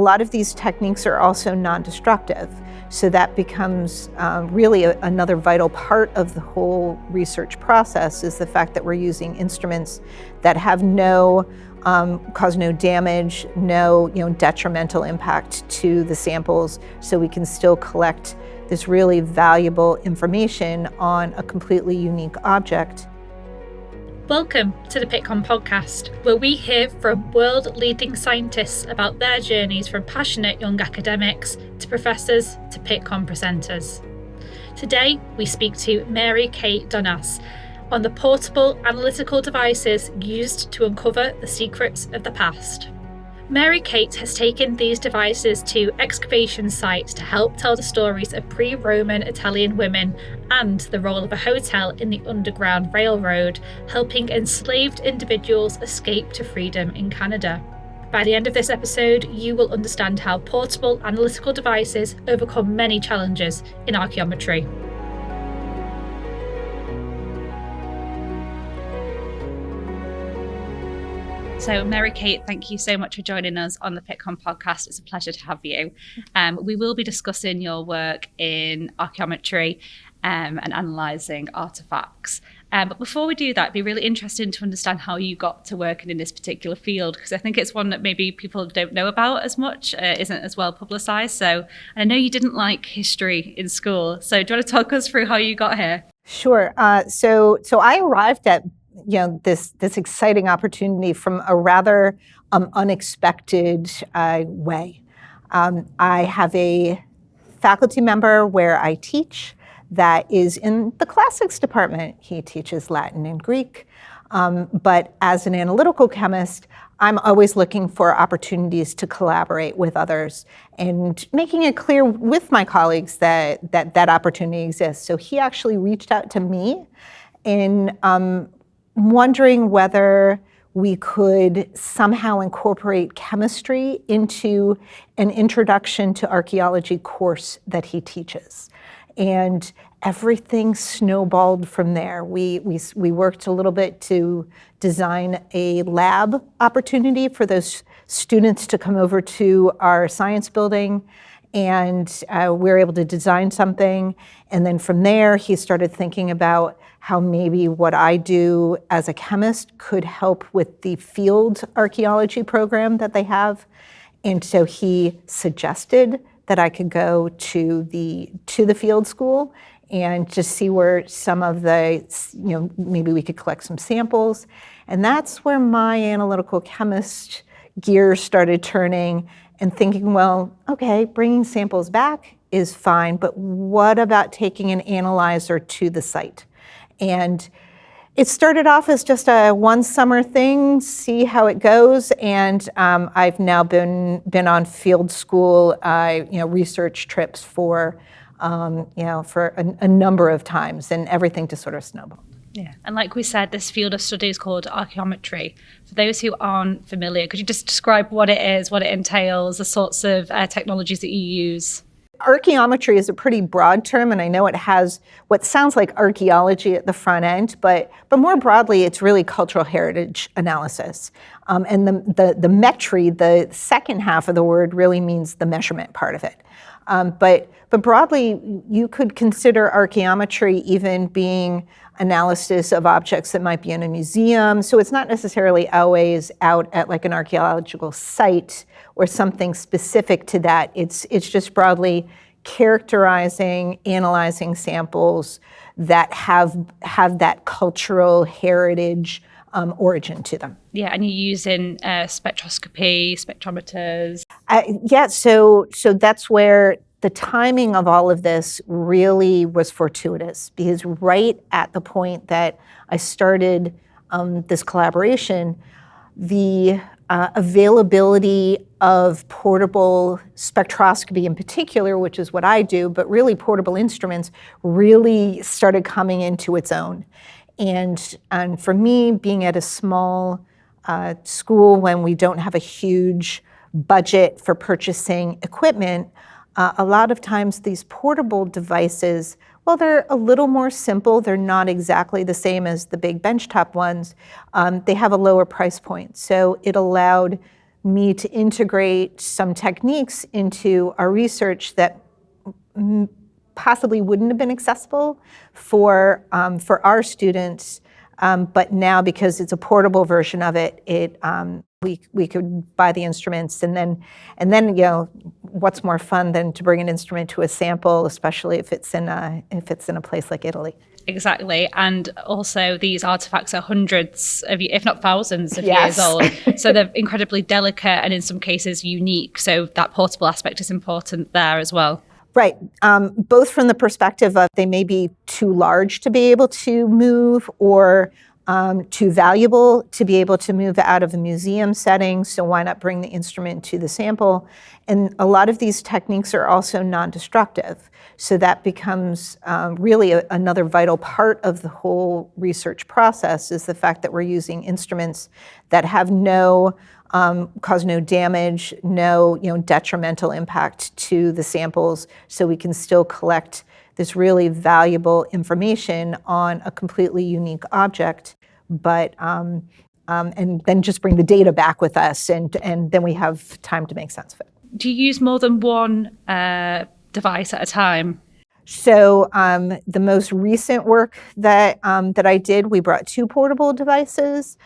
A lot of these techniques are also non-destructive, so that becomes really another vital part of the whole research process, is the fact that we're using instruments that have cause no damage, no detrimental impact to the samples, so we can still collect this really valuable information on a completely unique object. Welcome to the Pittcon Podcast, where we hear from world-leading scientists about their journeys from passionate young academics to professors to Pittcon presenters. Today, we speak to Mary Kate Donais on the portable analytical devices used to uncover the secrets of the past. Mary Kate has taken these devices to excavation sites to help tell the stories of pre-Roman Italian women and the role of a hotel in the Underground Railroad, helping enslaved individuals escape to freedom in Canada. By the end of this episode, you will understand how portable analytical devices overcome many challenges in archaeometry. So Mary Kate, thank you so much for joining us on the Pittcon Podcast. It's a pleasure to have you. We will be discussing your work in archaeometry and analysing artefacts. But before we do that, it'd be really interesting to understand how you got to working in this particular field, because I think it's one that maybe people don't know about as much, isn't as well publicised. So I know you didn't like history in school. So do you want to talk us through how you got here? Sure. So I arrived at this exciting opportunity from a rather unexpected way. I have a faculty member where I teach that is in the classics department. He teaches Latin and Greek, but as an analytical chemist, I'm always looking for opportunities to collaborate with others and making it clear with my colleagues that opportunity exists. So he actually reached out to me in wondering whether we could somehow incorporate chemistry into an introduction to archaeology course that he teaches. And everything snowballed from there. We worked a little bit to design a lab opportunity for those students to come over to our science building, and we were able to design something. And then from there, he started thinking about how maybe what I do as a chemist could help with the field archaeology program that they have. And so he suggested that I could go to the field school and just see where some of the, maybe we could collect some samples. And that's where my analytical chemist gears started turning and thinking, well, okay, bringing samples back is fine, but what about taking an analyzer to the site? And it started off as just a one summer thing, see how it goes. And I've now been on field school, research trips for a number of times, and everything just sort of snowballed. Yeah, and like we said, this field of study is called archaeometry. For those who aren't familiar, could you just describe what it is, what it entails, the sorts of technologies that you use? Archaeometry is a pretty broad term, and I know it has what sounds like archaeology at the front end, but more broadly, it's really cultural heritage analysis. And the metry, the second half of the word, really means the measurement part of it. But broadly, you could consider archaeometry even being analysis of objects that might be in a museum. So it's not necessarily always out at like an archaeological site or something specific to that. It's just broadly characterizing, analyzing samples that have that cultural heritage origin to them. Yeah, and you're using spectroscopy, spectrometers. So that's where the timing of all of this really was fortuitous, because right at the point that I started this collaboration, the availability of portable spectroscopy in particular, which is what I do, but really portable instruments, really started coming into its own. And for me, being at a small school when we don't have a huge budget for purchasing equipment, a lot of times these portable devices, well, they're a little more simple. They're not exactly the same as the big benchtop ones. They have a lower price point. So it allowed me to integrate some techniques into our research that possibly wouldn't have been accessible for our students, but now because it's a portable version of it, we could buy the instruments and then what's more fun than to bring an instrument to a sample, especially if it's in a place like Italy. Exactly. And also these artifacts are hundreds of, if not thousands of Yes. years old. So they're incredibly delicate and in some cases unique. So that portable aspect is important there as well. Right. Both from the perspective of they may be too large to be able to move or too valuable to be able to move out of a museum setting. So why not bring the instrument to the sample? And a lot of these techniques are also non-destructive. So that becomes really another vital part of the whole research process is the fact that we're using instruments that have cause no damage, no detrimental impact to the samples, so we can still collect this really valuable information on a completely unique object, but and then just bring the data back with us, and then we have time to make sense of it. Do you use more than one device at a time? So the most recent work that I did, we brought 2 portable devices.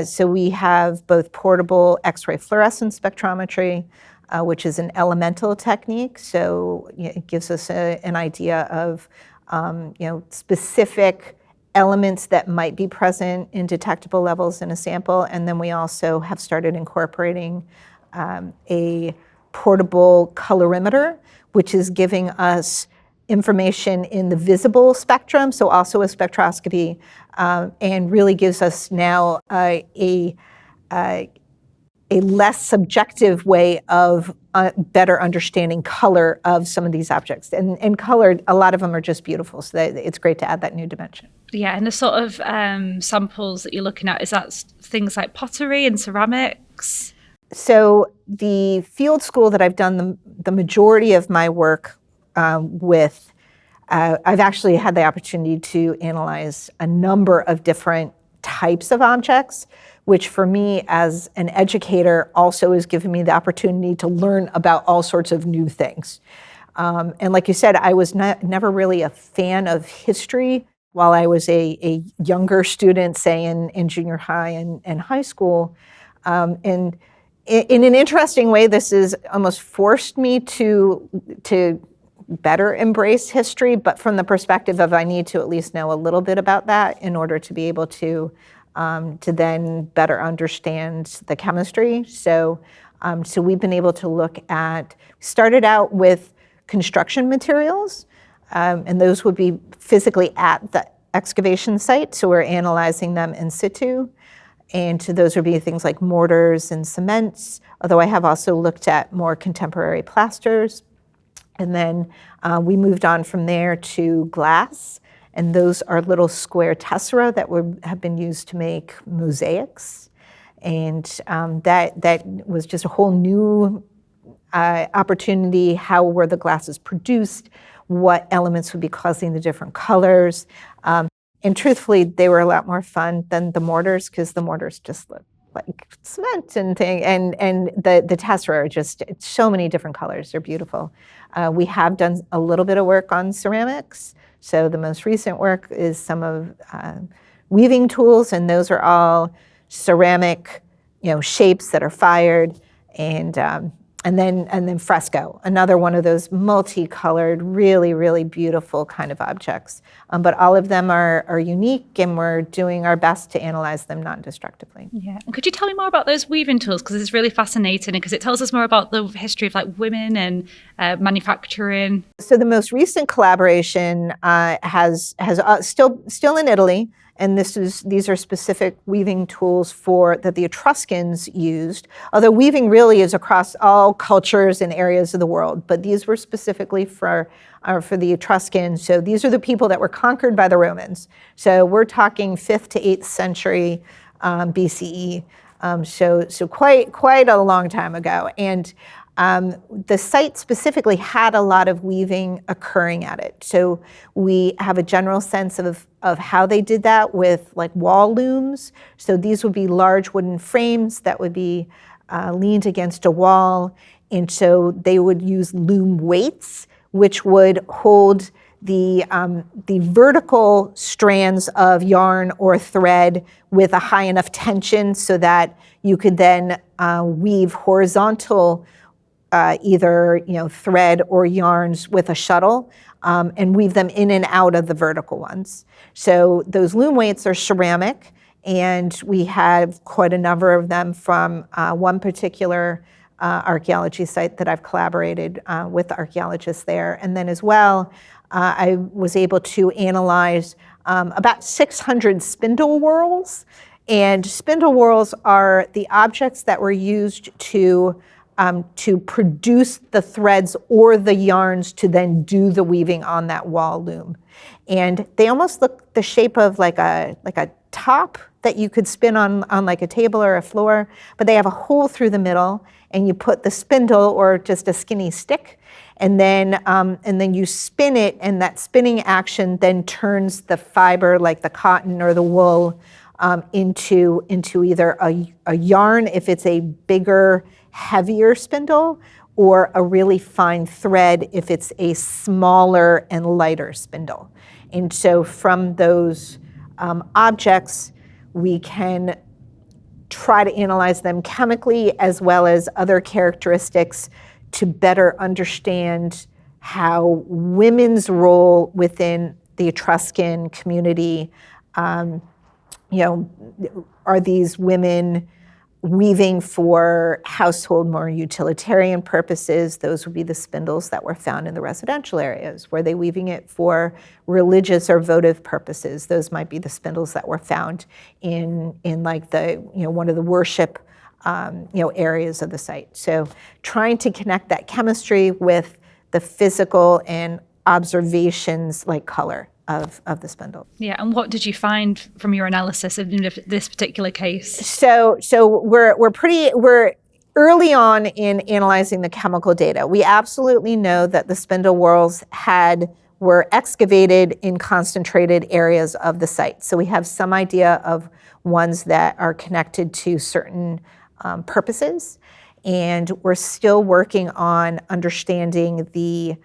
So we have both portable X-ray fluorescence spectrometry, which is an elemental technique. So it gives us an idea of specific elements that might be present in detectable levels in a sample. And then we also have started incorporating a portable colorimeter, which is giving us information in the visible spectrum, so also a spectroscopy, and really gives us now a less subjective way of better understanding color of some of these objects. And color, a lot of them are just beautiful, so it's great to add that new dimension. Yeah, and the sort of samples that you're looking at, is that things like pottery and ceramics? So the field school that I've done the majority of my work with, I've actually had the opportunity to analyze a number of different types of objects, which for me as an educator also has given me the opportunity to learn about all sorts of new things. And like you said, I was never really a fan of history while I was a younger student, say in junior high and high school. And in an interesting way, this has almost forced me to better embrace history, but from the perspective of I need to at least know a little bit about that in order to be able to then better understand the chemistry. So we've been able to look at, started out with construction materials, and those would be physically at the excavation site, so we're analyzing them in situ. And so those would be things like mortars and cements, although I have also looked at more contemporary plasters. And then we moved on from there to glass, and those are little square tessera that have been used to make mosaics. And that was just a whole new opportunity. How were the glasses produced? What elements would be causing the different colors? And truthfully, they were a lot more fun than the mortars, because the mortars just look like cement and the tessera are just so many different colors. They're beautiful. We have done a little bit of work on ceramics. So the most recent work is some of weaving tools, and those are all ceramic, shapes that are fired, and then fresco, another one of those multicolored, really, really beautiful kind of objects. But all of them are unique, and we're doing our best to analyze them non-destructively. Yeah. And could you tell me more about those weaving tools? Because it's really fascinating, because it tells us more about the history of women and manufacturing. So the most recent collaboration has still in Italy. And these are specific weaving tools that the Etruscans used, although weaving really is across all cultures and areas of the world. But these were specifically for the Etruscans. So these are the people that were conquered by the Romans. So we're talking 5th to 8th century BCE. So quite a long time ago. And the site specifically had a lot of weaving occurring at it. So we have a general sense of how they did that with wall looms. So these would be large wooden frames that would be leaned against a wall. And so they would use loom weights, which would hold the vertical strands of yarn or thread with a high enough tension so that you could then weave horizontal either thread or yarns with a shuttle and weave them in and out of the vertical ones. So those loom weights are ceramic, and we have quite a number of them from one particular archaeology site that I've collaborated with the archaeologists there. And then as well, I was able to analyze about 600 spindle whorls. And spindle whorls are the objects that were used to produce the threads or the yarns to then do the weaving on that wall loom. And they almost look the shape of like a top that you could spin on like a table or a floor, but they have a hole through the middle, and you put the spindle or just a skinny stick, and then you spin it, and that spinning action then turns the fiber, like the cotton or the wool, into either a yarn if it's a bigger, heavier spindle, or a really fine thread if it's a smaller and lighter spindle. And so from those objects, we can try to analyze them chemically as well as other characteristics to better understand how women's role within the Etruscan community, are these women weaving for household, more utilitarian purposes? Those would be the spindles that were found in the residential areas. Were they weaving it for religious or votive purposes? Those might be the spindles that were found in like the, one of the worship, areas of the site. So trying to connect that chemistry with the physical and observations like color of the spindle. Yeah, and what did you find from your analysis of this particular case? So we're early on in analyzing the chemical data. We absolutely know that the spindle whorls were excavated in concentrated areas of the site. So we have some idea of ones that are connected to certain purposes, and we're still working on understanding the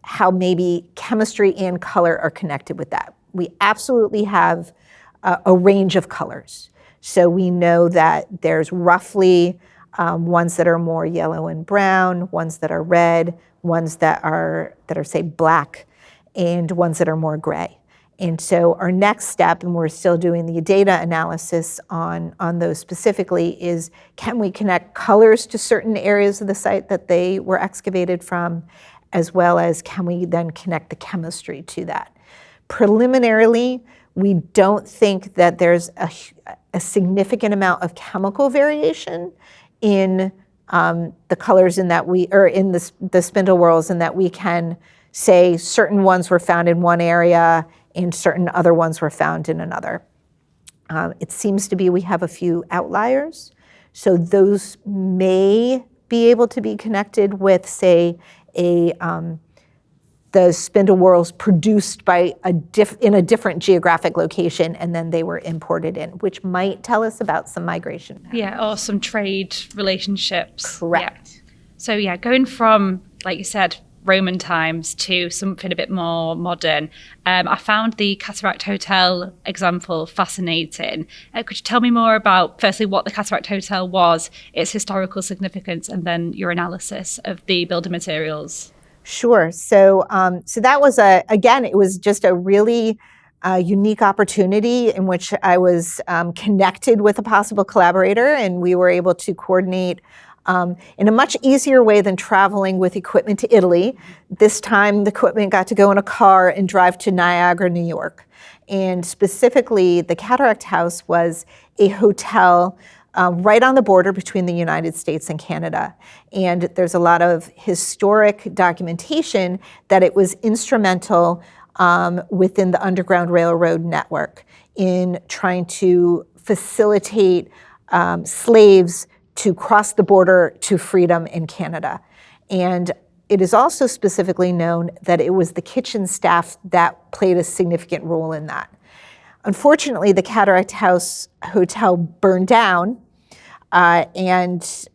how maybe chemistry and color are connected with that. We absolutely have a range of colors. So we know that there's roughly ones that are more yellow and brown, ones that are red, ones that are say black, and ones that are more gray. And so our next step, and we're still doing the data analysis on those specifically, is can we connect colors to certain areas of the site that they were excavated from, as well as can we then connect the chemistry to that. Preliminarily, we don't think that there's a significant amount of chemical variation in the colors in the spindle whorls, in that we can say certain ones were found in one area and certain other ones were found in another. It seems to be we have a few outliers, so those may be able to be connected with, say, the spindle whorls produced in a different geographic location, and then they were imported in, which might tell us about some migration. Yeah, or some trade relationships. Correct. Yeah. So going from, like you said, Roman times to something a bit more modern, I found the Cataract Hotel example fascinating. Could you tell me more about, firstly, what the Cataract Hotel was, its historical significance, and then your analysis of the building materials? Sure. So that was it was just a really unique opportunity in which I was connected with a possible collaborator, and we were able to coordinate in a much easier way than traveling with equipment to Italy. This time the equipment got to go in a car and drive to Niagara, New York. And specifically, the Cataract House was a hotel right on the border between the United States and Canada. And there's a lot of historic documentation that it was instrumental within the Underground Railroad network in trying to facilitate slaves to cross the border to freedom in Canada. And it is also specifically known that it was the kitchen staff that played a significant role in that. Unfortunately, the Cataract House Hotel burned down and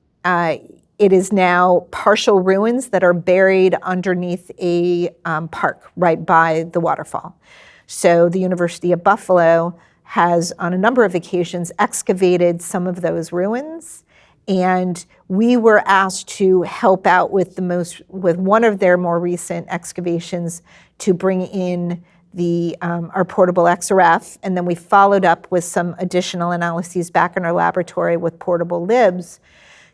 it is now partial ruins that are buried underneath a park right by the waterfall. So the University of Buffalo has, on a number of occasions, excavated some of those ruins, and we were asked to help out with one of their more recent excavations to bring in our portable XRF, and then we followed up with some additional analyses back in our laboratory with portable libs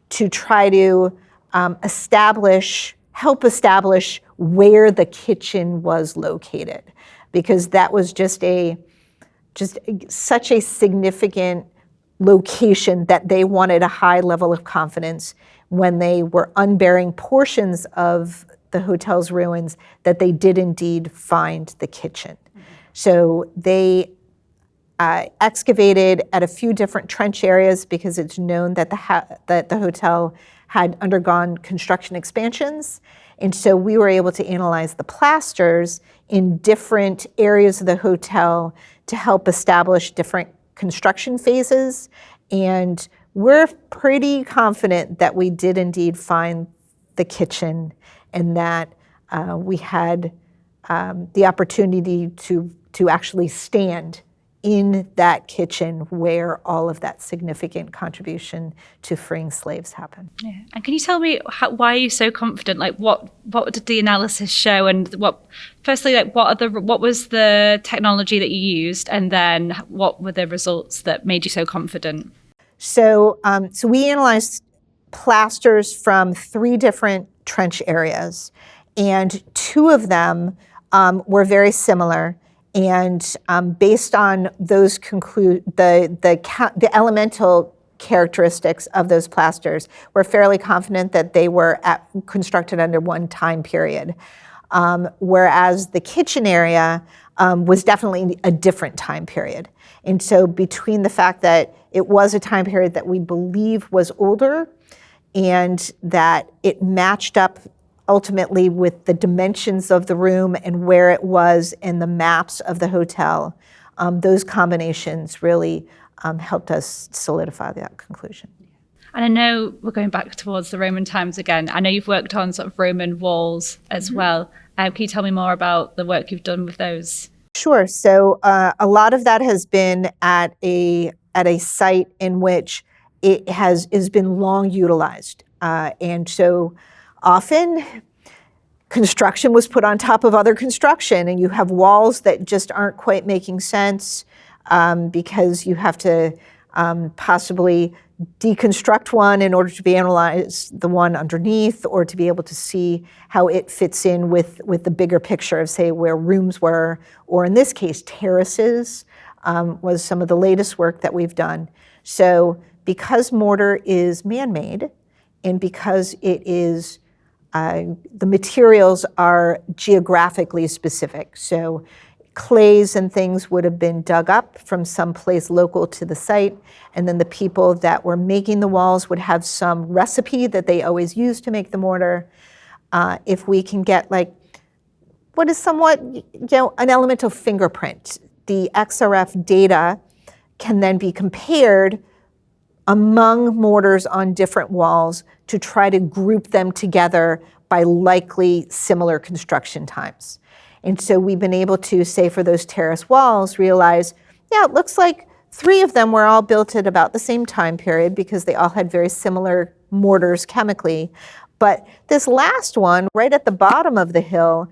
to try to help establish where the kitchen was located, because that was just such a significant location that they wanted a high level of confidence when they were unburying portions of the hotel's ruins that they did indeed find the kitchen. So they excavated at a few different trench areas because it's known that the hotel had undergone construction expansions. And so we were able to analyze the plasters in different areas of the hotel to help establish different construction phases. And we're pretty confident that we did indeed find the kitchen, and that we had the opportunity to actually stand in that kitchen where all of that significant contribution to freeing slaves happened. Yeah. And can you tell me why are you so confident? Like, what did the analysis show, and what was the technology that you used, and then what were the results that made you so confident? So we analyzed plasters from 3 different trench areas, and 2 of them were very similar. And based on those the elemental characteristics of those plasters, we're fairly confident that they were constructed under one time period. Whereas the kitchen area was definitely a different time period. And so between the fact that it was a time period that we believe was older, and that it matched up ultimately with the dimensions of the room and where it was in the maps of the hotel, those combinations really helped us solidify that conclusion. And I know we're going back towards the Roman times again. I know you've worked on sort of Roman walls as well. Can you tell me more about the work you've done with those? Sure. So a lot of that has been at a site in which it has been long utilized. And so often construction was put on top of other construction, and you have walls that just aren't quite making sense because you have to possibly deconstruct one in order to be analyze the one underneath, or to be able to see how it fits in with the bigger picture of, say, where rooms were, or in this case, terraces was some of the latest work that we've done. So because mortar is man-made, and because it is the materials are geographically specific. So clays and things would have been dug up from some place local to the site, and then the people that were making the walls would have some recipe that they always use to make the mortar. If we can get what is somewhat an elemental fingerprint, the XRF data can then be compared among mortars on different walls to try to group them together by likely similar construction times. And so we've been able to, say, for those terrace walls, realize, it looks like 3 of them were all built at about the same time period because they all had very similar mortars chemically. But this last one, right at the bottom of the hill,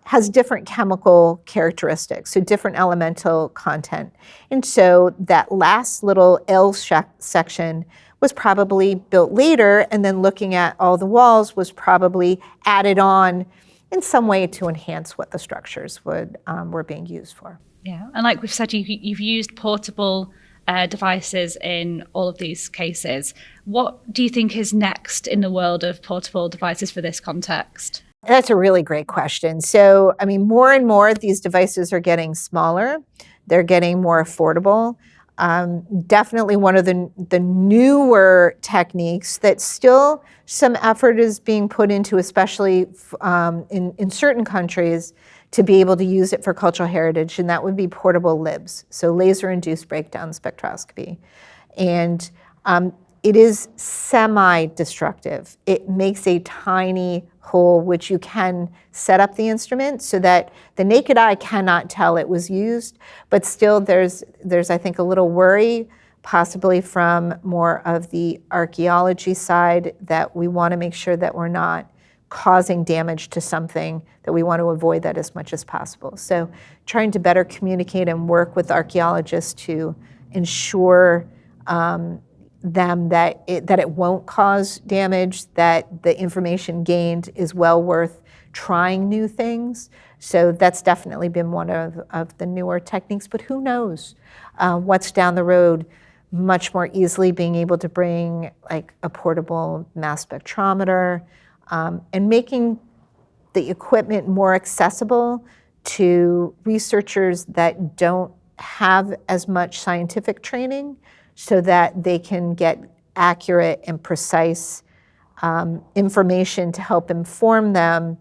has different chemical characteristics, so different elemental content. And so that last little L section was probably built later, and then looking at all the walls was probably added on in some way to enhance what the structures were being used for. Yeah, and like we've said, you've used portable devices in all of these cases. What do you think is next in the world of portable devices for this context? That's a really great question. So, more and more these devices are getting smaller. They're getting more affordable. Definitely one of the newer techniques that still some effort is being put into, especially in certain countries, to be able to use it for cultural heritage, and that would be portable libs, so laser-induced breakdown spectroscopy. And it is semi-destructive. It makes a tiny hole which you can set up the instrument so that the naked eye cannot tell it was used, but still there's I think a little worry, possibly from more of the archaeology side, that we want to make sure that we're not causing damage to something, that we want to avoid that as much as possible. So trying to better communicate and work with archaeologists to ensure them that it won't cause damage, that the information gained is well worth trying new things. So that's definitely been one of the newer techniques, but who knows what's down the road. Much more easily being able to bring like a portable mass spectrometer and making the equipment more accessible to researchers that don't have as much scientific training, so that they can get accurate and precise information to help inform them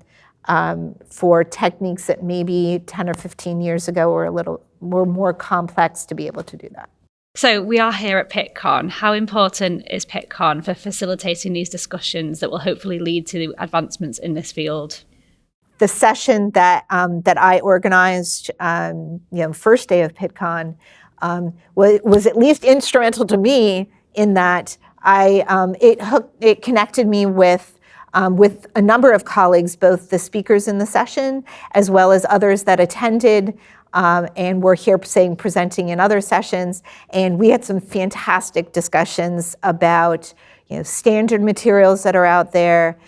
for techniques that maybe 10 or 15 years ago were more complex to be able to do that. So we are here at Pittcon. How important is Pittcon for facilitating these discussions that will hopefully lead to advancements in this field? The session that I organized, first day of Pittcon, was at least instrumental to me in that it connected me with a number of colleagues, both the speakers in the session as well as others that attended and were here presenting in other sessions. And we had some fantastic discussions about standard materials that are out there,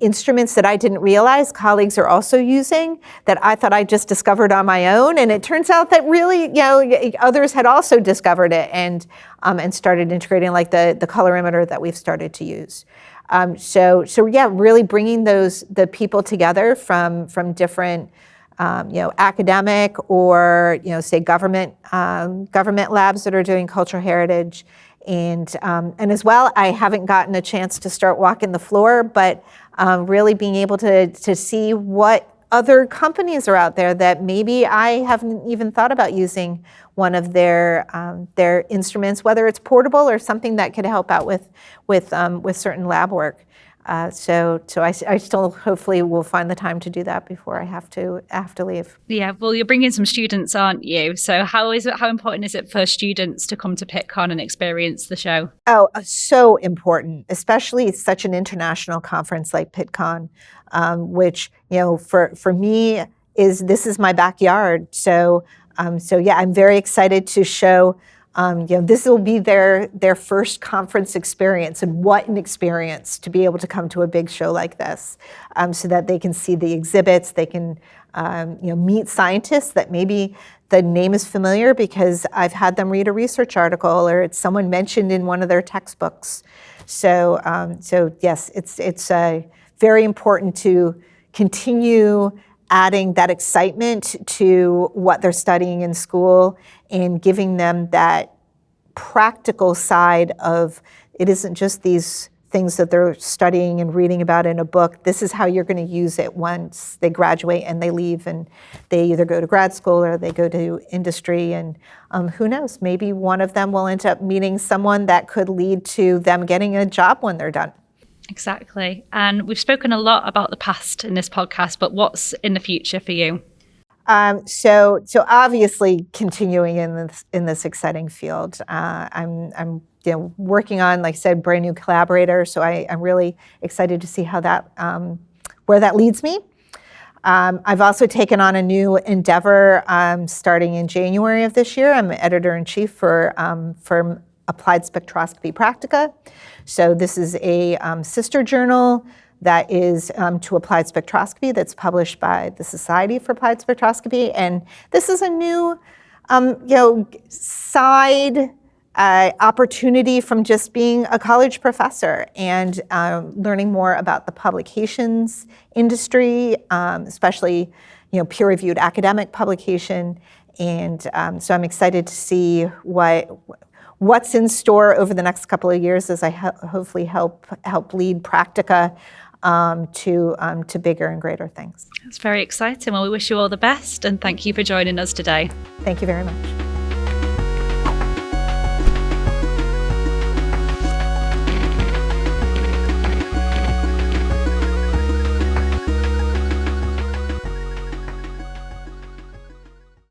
instruments that I didn't realize colleagues are also using that I thought I just discovered on my own. And it turns out that really, others had also discovered it and started integrating, like the colorimeter that we've started to use. Really bringing the people together from different, academic or, say government labs that are doing cultural heritage. And as well, I haven't gotten a chance to start walking the floor, but really being able to see what other companies are out there that maybe I haven't even thought about using one of their instruments, whether it's portable or something that could help out with certain lab work. So I still hopefully will find the time to do that before I have to leave. Yeah, well, you're bringing some students, aren't you? So how important is it for students to come to Pittcon and experience the show? Oh, so important, especially such an international conference like Pittcon, which for me this is my backyard. So I'm very excited to show. This will be their first conference experience, and what an experience to be able to come to a big show like this, so that they can see the exhibits, they can meet scientists that maybe the name is familiar because I've had them read a research article or it's someone mentioned in one of their textbooks. So yes, it's very important to continue adding that excitement to what they're studying in school and giving them that practical side of it isn't just these things that they're studying and reading about in a book. This is how you're going to use it once they graduate and they leave and they either go to grad school or they go to industry. And who knows, maybe one of them will end up meeting someone that could lead to them getting a job when they're done. Exactly. And we've spoken a lot about the past in this podcast, but what's in the future for you? So obviously continuing in this exciting field. I'm working on, like I said, brand new collaborators. So I'm really excited to see how that where that leads me. I've also taken on a new endeavor starting in January of this year. I'm editor-in-chief for Applied Spectroscopy Practica. So this is a sister journal that is to Applied Spectroscopy that's published by the Society for Applied Spectroscopy. And this is a new side opportunity from just being a college professor and learning more about the publications industry, especially peer-reviewed academic publication. And so I'm excited to see what's in store over the next couple of years as I hopefully help lead Practica to bigger and greater things. That's very exciting. Well, we wish you all the best and thank you for joining us today. Thank you very much.